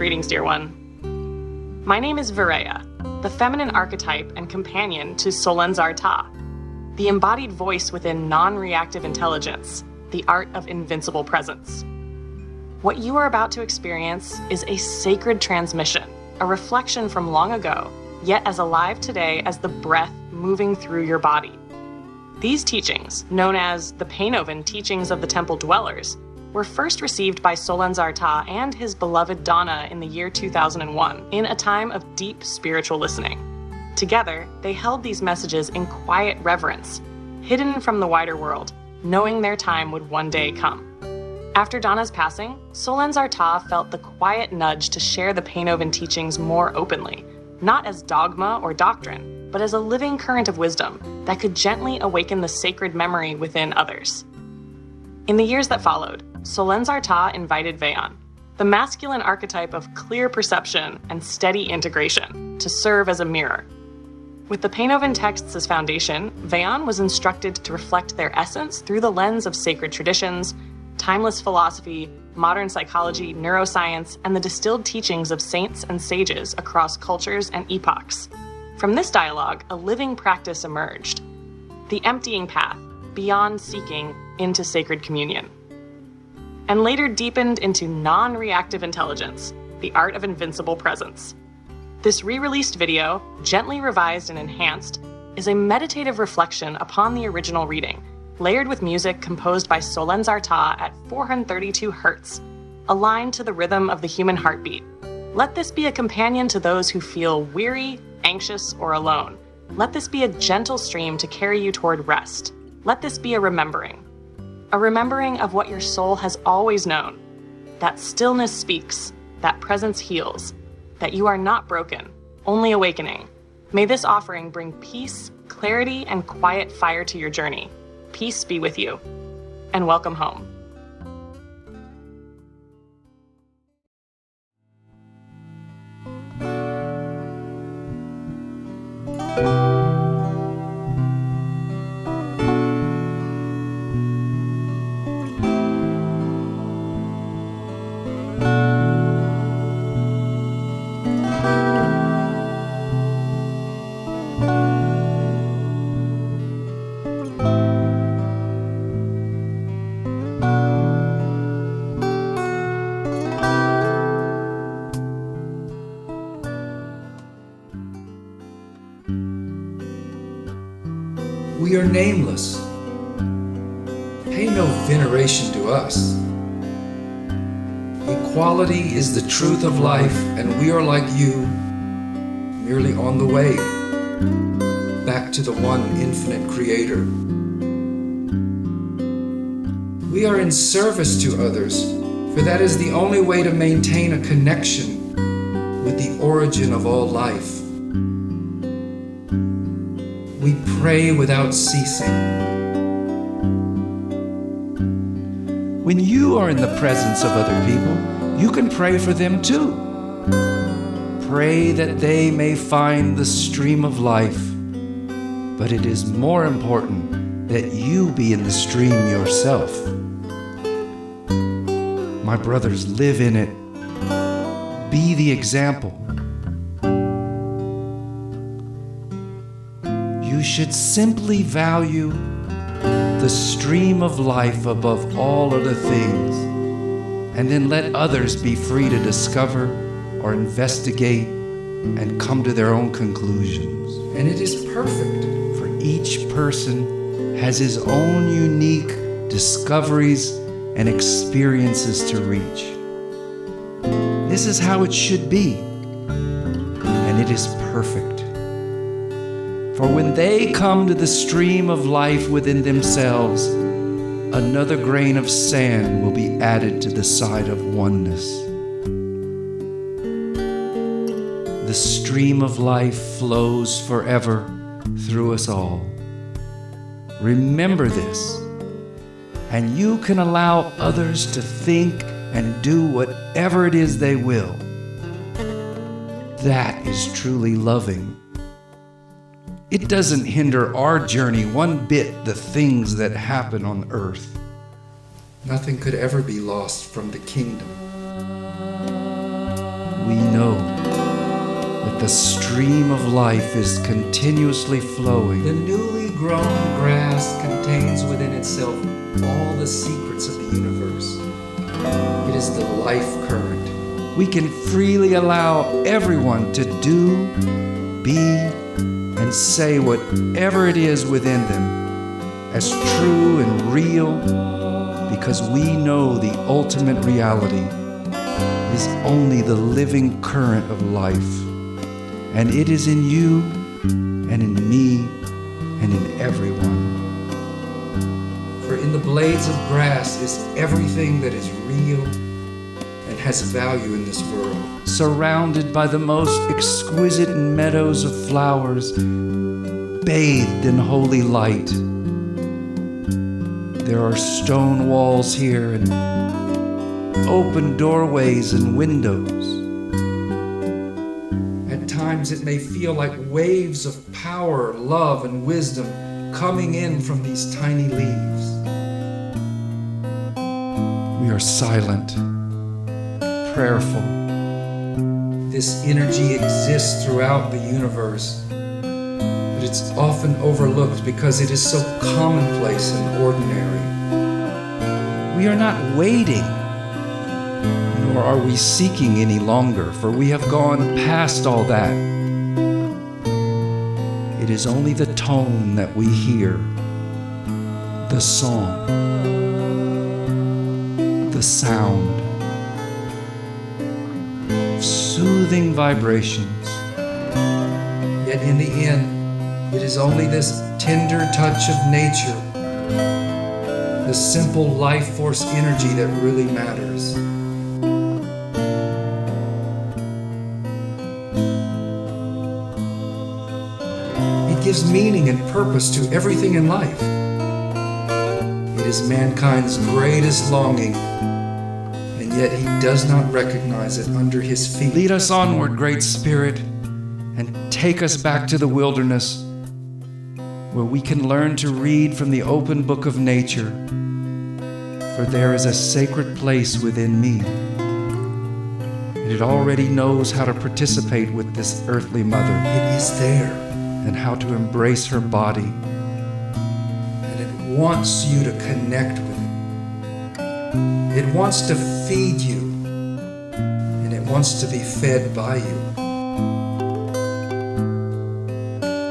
Greetings, dear one. My name is Viraya, the feminine archetype and companion to Solenzar-Tah, the embodied voice within non-reactive intelligence, the art of invincible presence. What you are about to experience is a sacred transmission, a reflection from long ago, yet as alive today as the breath moving through your body. These teachings, known as the Paynoven teachings of the temple dwellers, were first received by Solenzar-Tah and his beloved Donna in the year 2001, in a time of deep spiritual listening. Together, they held these messages in quiet reverence, hidden from the wider world, knowing their time would one day come. After Donna's passing, Solenzar-Tah felt the quiet nudge to share the Paynoven teachings more openly, not as dogma or doctrine, but as a living current of wisdom that could gently awaken the sacred memory within others. In the years that followed, Solenzar-Tah invited Veyan, the masculine archetype of clear perception and steady integration, to serve as a mirror. With the Paynoven texts as foundation, Veyan was instructed to reflect their essence through the lens of sacred traditions, timeless philosophy, modern psychology, neuroscience, and the distilled teachings of saints and sages across cultures and epochs. From this dialogue, a living practice emerged: the emptying path, beyond seeking, into sacred communion. And later deepened into non-reactive intelligence, the art of invincible presence. This re-released video, gently revised and enhanced, is a meditative reflection upon the original reading, layered with music composed by Solenzar-Tah at 432 Hz, aligned to the rhythm of the human heartbeat. Let this be a companion to those who feel weary, anxious, or alone. Let this be a gentle stream to carry you toward rest. Let this be a remembering of what your soul has always known, that stillness speaks, that presence heals, that you are not broken, only awakening. May this offering bring peace, clarity, and quiet fire to your journey. Peace be with you, and welcome home. We are nameless. Pay no veneration to us. Equality is the truth of life, and we are like you, merely on the way back to the one infinite Creator. We are in service to others, for that is the only way to maintain a connection with the origin of all life. We pray without ceasing. When you are in the presence of other people, you can pray for them too. Pray that they may find the stream of life. But it is more important that you be in the stream yourself. My brothers, live in it. Be the example. You should simply value the stream of life above all other things, and then let others be free to discover or investigate and come to their own conclusions. And it is perfect, for each person has his own unique discoveries and experiences to reach. This is how it should be, and it is perfect. For when they come to the stream of life within themselves, another grain of sand will be added to the side of oneness. The stream of life flows forever through us all. Remember this, and you can allow others to think and do whatever it is they will. That is truly loving. It doesn't hinder our journey one bit, the things that happen on earth. Nothing could ever be lost from the kingdom. we know that the stream of life is continuously flowing. The newly grown grass contains within itself all the secrets of the universe. It is the life current. We can freely allow everyone to do, be, and say whatever it is within them as true and real, because we know the ultimate reality is only the living current of life. And it is in you, and in me, and in everyone. For in the blades of grass is everything that is real and has value in this world. Surrounded by the most exquisite meadows of flowers, bathed in holy light. There are stone walls here and open doorways and windows. At times it may feel like waves of power, love, and wisdom coming in from these tiny leaves. We are silent, prayerful. This energy exists throughout the universe, but it's often overlooked because it is so commonplace and ordinary. We are not waiting, nor are we seeking any longer, for we have gone past all that. It is only the tone that we hear, the song, the sound, soothing vibrations. Yet in the end, it is only this tender touch of nature, the simple life force energy that really matters. It gives meaning and purpose to everything in life. It is mankind's greatest longing, and yet he does not recognize it under his feet. Lead us onward, Great Spirit, and take us back to the wilderness, where we can learn to read from the open book of nature, for there is a sacred place within me, and it already knows how to participate with this earthly mother. It is there. And how to embrace her body. And it wants you to connect with it. It wants to feed you, and it wants to be fed by you.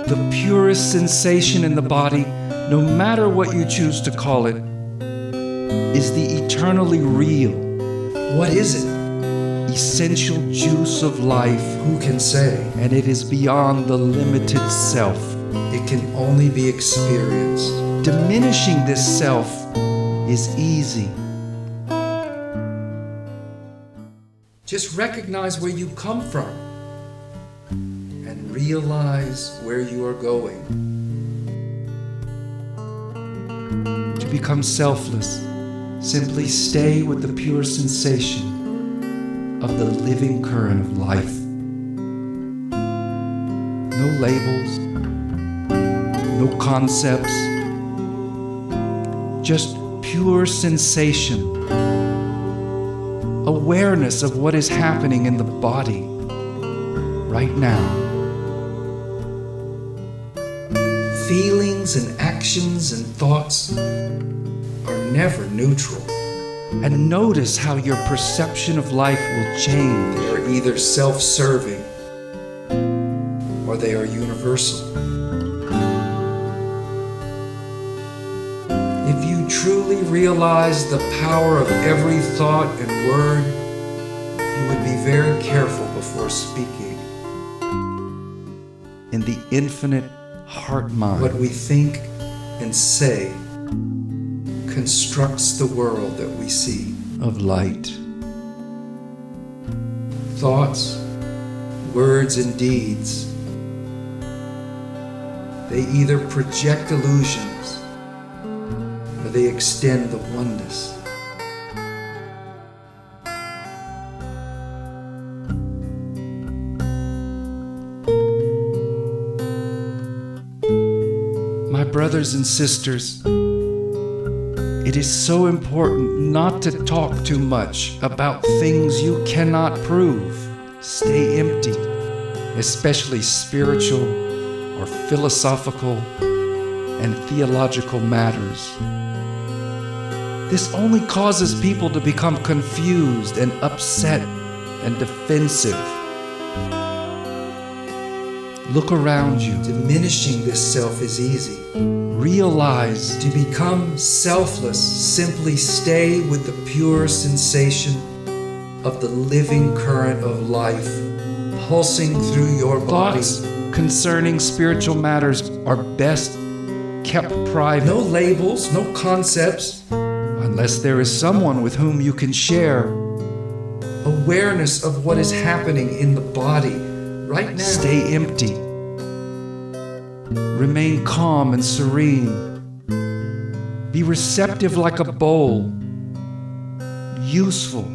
The purest sensation in the body, no matter what you choose to call it, is the eternally real. What is it? Essential juice of life. Who can say? And it is beyond the limited self. It can only be experienced. Diminishing this self is easy. Just recognize where you come from and realize where you are going. To become selfless, simply stay with the pure sensation of the living current of life. No labels, no concepts, just pure sensation, awareness of what is happening in the body right now. Feelings and actions and thoughts are never neutral. And notice how your perception of life will change. They are either self-serving or they are universal. If you truly realize the power of every thought and word, you would be very careful before speaking. In the infinite heart mind, what we think and say constructs the world that we see of light. Thoughts, words, and deeds, they either project illusions or they extend the oneness. My brothers and sisters, it is so important not to talk too much about things you cannot prove. Stay empty, especially spiritual or philosophical and theological matters. This only causes people to become confused and upset and defensive. Look around you. Diminishing this self is easy. Realize To become selfless, simply stay with the pure sensation of the living current of life pulsing through your body. thoughts concerning spiritual matters are best kept private. No labels, no concepts. Unless there is someone with whom you can share. Awareness of what is happening in the body right now. Stay empty. Remain calm and serene. Be receptive like a bowl. Useful.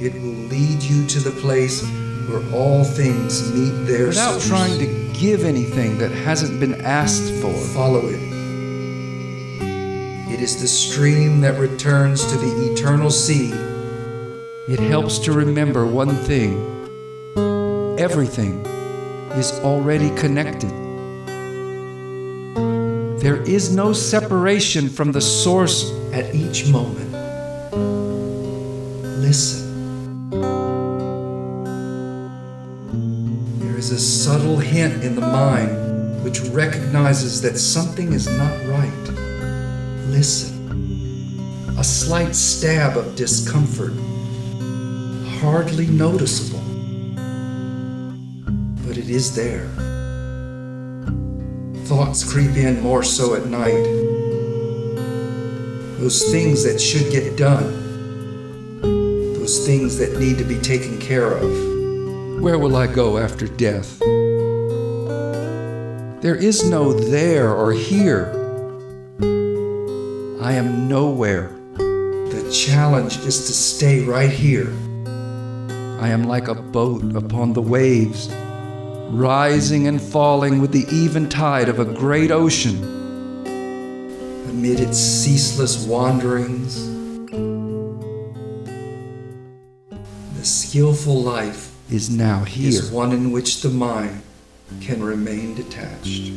It will lead you to the place where all things meet their Without source. trying to give anything that hasn't been asked for. Follow it. It is the stream that returns to the eternal sea. It helps to remember one thing. Everything is already connected. There is no separation from the source. At each moment, listen. There is a subtle hint in the mind which recognizes that something is not right. Listen. A slight stab of discomfort, hardly noticeable, but it is there. Thoughts creep in more so at night. Those things that should get done. Those things that need to be taken care of. Where will I go after death? There is no there or here. I am nowhere. The challenge is to stay right here. I am like a boat upon the waves, rising and falling with the even tide of a great ocean. Amid its ceaseless wanderings, the skillful life Is now here. is one in which the mind can remain detached.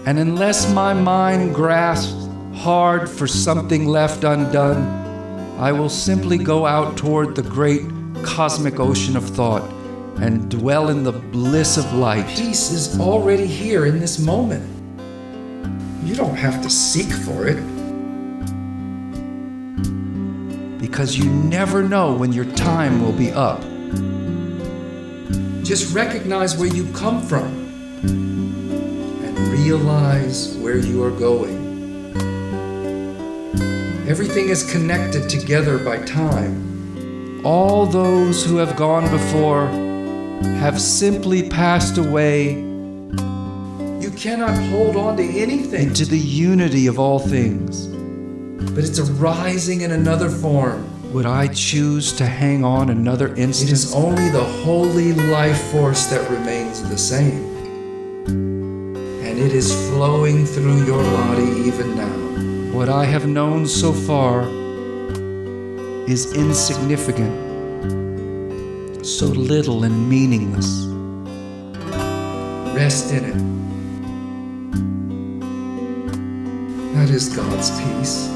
And unless my mind grasps hard for something left undone, I will simply go out toward the great cosmic ocean of thought and dwell in the bliss of light. Peace is already here in this moment. You don't have to seek for it. Because you never know when your time will be up. Just recognize where you come from and realize where you are going. Everything is connected together by time. All those who have gone before have simply passed away You cannot hold on to anything, into the unity of all things. but it's arising in another form. Would I choose to hang on another It instant? is only the holy life force that remains the same. And it is flowing through your body even now. What I have known so far is insignificant, so little and meaningless. Rest in it. That is God's peace.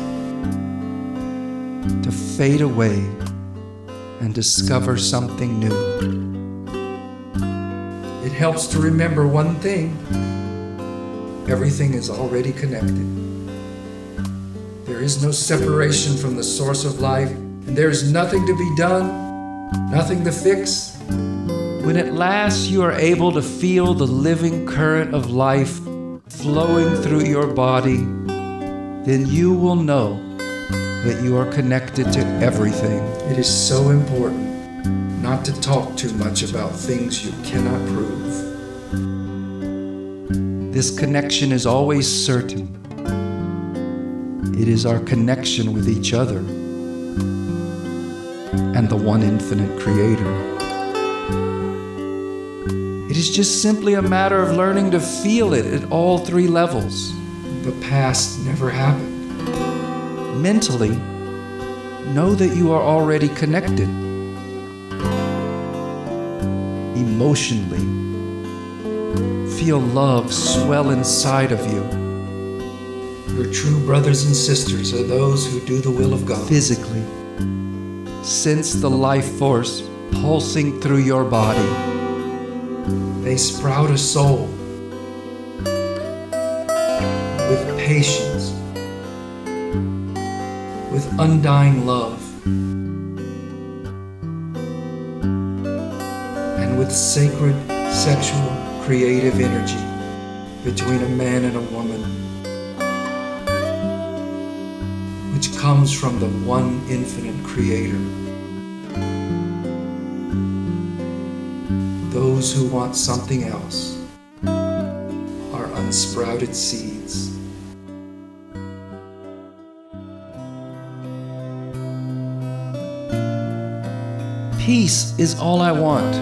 To fade away and discover something new. It helps to remember one thing. Everything is already connected. There is no separation from the source of life, and there is nothing to be done, nothing to fix. When at last you are able to feel the living current of life flowing through your body, then you will know that you are connected to everything. It is so important not to talk too much about things you cannot prove. This connection is always certain. It is our connection with each other and the one infinite Creator. It is just simply a matter of learning to feel it at all three levels. The past never happened. Mentally, know that you are already connected. Emotionally, feel love swell inside of you. Your true brothers and sisters are those who do the will of God. Physically, sense the life force pulsing through your body. They sprout a soul with patience, with undying love, and with sacred sexual creative energy between a man and a woman, which comes from the one infinite Creator. Those who want something else are unsprouted seeds. Peace is all I want,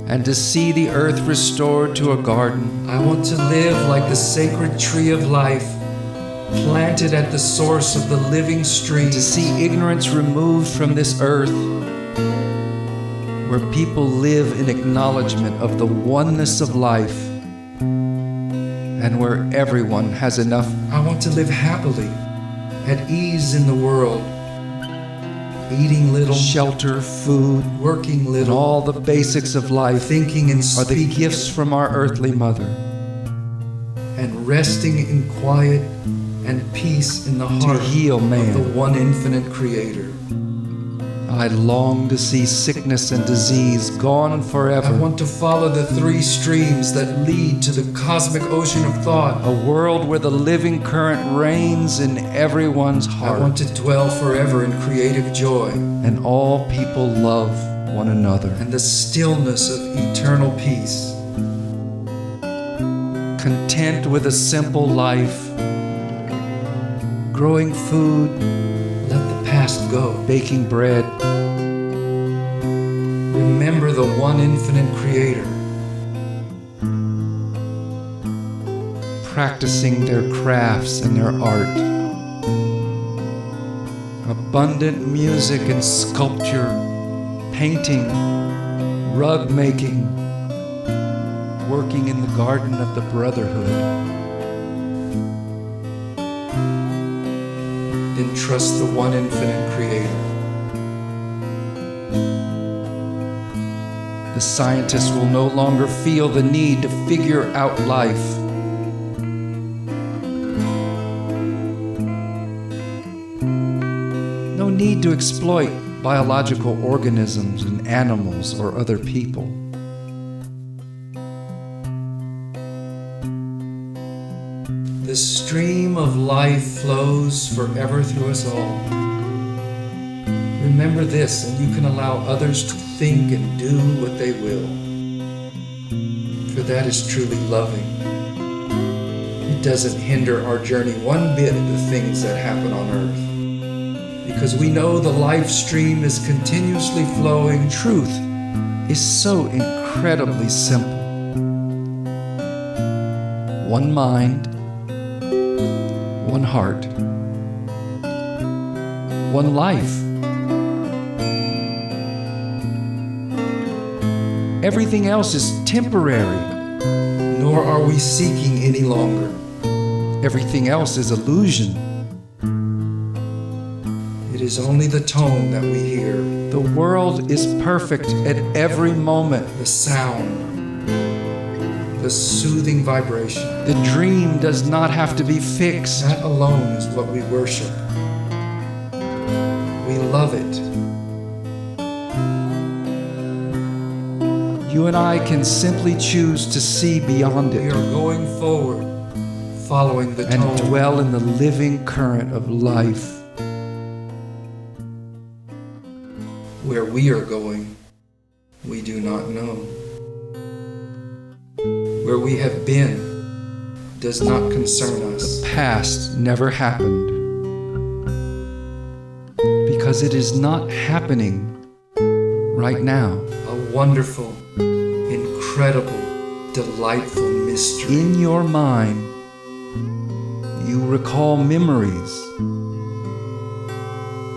and to see the earth restored to a garden. I want to live like the sacred tree of life, planted at the source of the living stream. To see ignorance removed from this earth, where people live in acknowledgement of the oneness of life, and where everyone has enough. I want to live happily, at ease in the world, eating little, Shelter, food, working and little, all the basics of life thinking and are the speaking, gifts from our earthly mother. and resting in quiet and peace in the heart heal man. of the one infinite Creator. I long to see sickness and disease gone forever. I want to follow the three streams that lead to the cosmic ocean of thought. A world where the living current reigns in everyone's I heart, want to dwell forever in creative joy and all people love one another. and the stillness of eternal peace. Content with a simple life, growing food, Let the past go. baking bread, Remember the one infinite Creator. practicing their crafts and their art. Abundant music and sculpture, painting, rug making, working in the garden of the brotherhood. Then trust the one infinite Creator. The scientists will no longer feel the need to figure out life. No need to exploit biological organisms and animals or other people. The stream of life flows forever through us all. Remember this, and you can allow others to think and do what they will. For that is truly loving. It doesn't hinder our journey one bit of the things that happen on earth. Because we know the life stream is continuously flowing. Truth is so incredibly simple. One mind, one heart, one life. Everything else is temporary. Nor are we seeking any longer. Everything else is illusion. It is only the tone that we hear, The world is perfect at every moment. the sound, the soothing vibration. The dream does not have to be fixed. That alone is what we worship. We love it. You and I can simply choose to see beyond We it are going forward, following the and tone. dwell in the living current of life. Where we are going, we do not know. Where we have been does not concern us. Past never happened because it is not happening right now. A wonderful, incredible, delightful mystery. In your mind, you recall memories,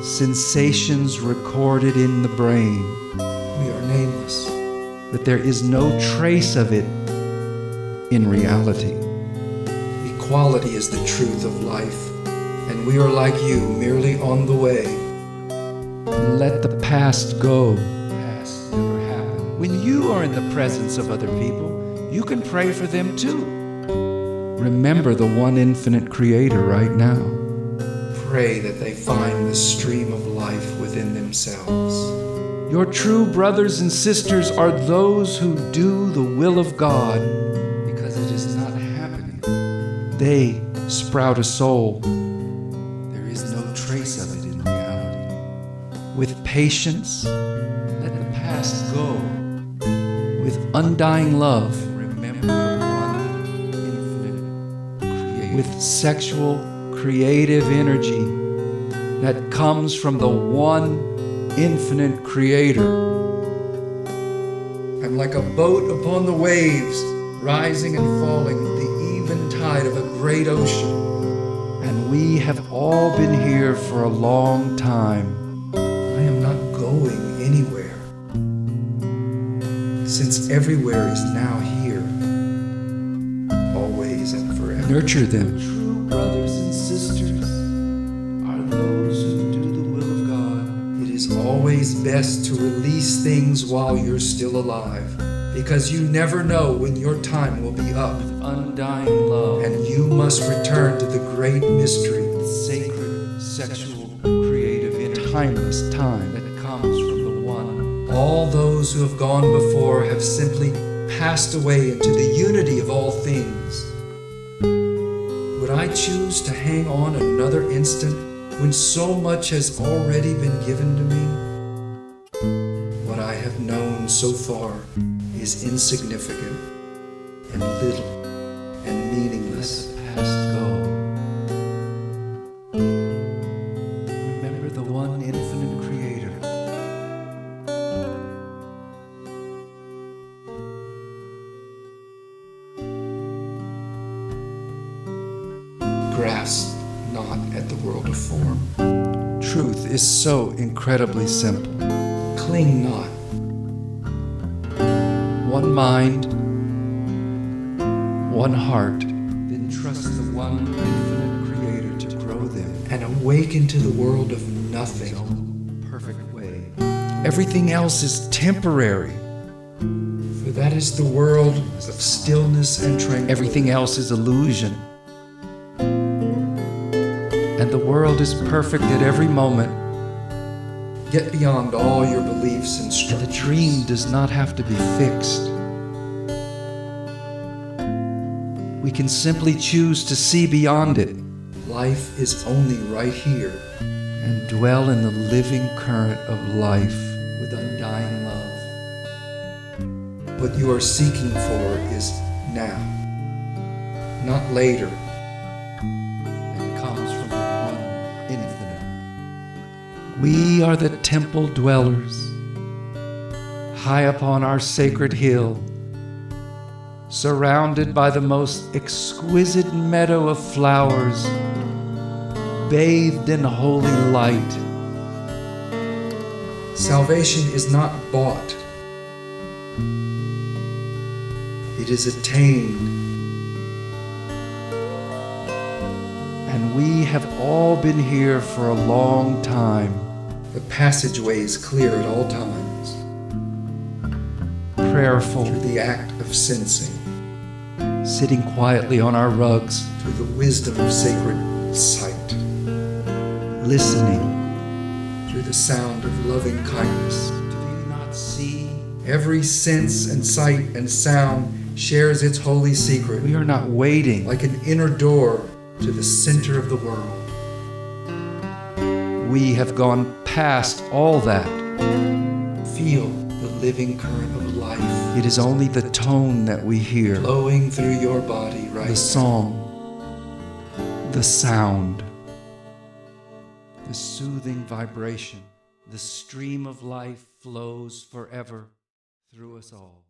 sensations recorded in the brain, We are nameless. but there is no trace of it in reality. Equality is the truth of life, and we are like you, merely on the way. Let the past go. Past never happened. When you are in the presence of other people, you can pray for them too. Remember the one infinite creator right now. Pray that they find the stream of life within themselves. Your true brothers and sisters are those who do the will of God, because it is not happening. They sprout a soul. There is no trace of it in reality. With patience, let the past go. With undying love, remember the one infinite creator. With sexual, creative energy that comes from the one infinite creator. I'm like a boat upon the waves, rising and falling with the even tide of a great ocean. And we have all been here for a long time. I am not going anywhere, since everywhere is now here, always and forever. Nurture them. True brothers and sisters are those who do the will of God. It is always best to release things while you're still alive, because you never know when your time will be up, With undying love and you must return to the great mystery. sacred, sexual, creative, timeless time that comes from the one. All those who have gone before have simply passed away into the unity of all things. Would I choose to hang on another instant when so much has already been given to me? What I have known so far is insignificant and little and meaningless. Let the past go. Remember the one infinite creator. Grasp not at the world of form. Truth is so incredibly simple. Cling not. One mind, one heart. Then trust the one infinite creator to grow them And awaken to the world of in his nothing. own perfect way. Everything else is temporary. For that is the world of stillness and tranquility. Everything else is illusion. And the world is perfect at every moment. Get beyond all your beliefs and And structures. the dream does not have to be fixed. We can simply choose to see beyond it Life is only right here. and dwell in the living current of life with undying love. What you are seeking for is now, not later. It comes from the one infinite. We are the temple dwellers, high upon our sacred hill, surrounded by the most exquisite meadow of flowers, bathed in holy light. Salvation is not bought. It is attained. And we have all been here for a long time, The passageway is clear at all times prayerful, through the act of sensing, sitting quietly on our rugs, through the wisdom of sacred sight, listening. through the sound of loving kindness. Do you not see? Every sense and sight and sound shares its holy secret, We are not waiting. like an inner door to the center of the world. We have gone past all that. Feel the living current of life It is only the tone that we hear, flowing through your body right the song, the sound, the soothing vibration. The stream of life flows forever through us all.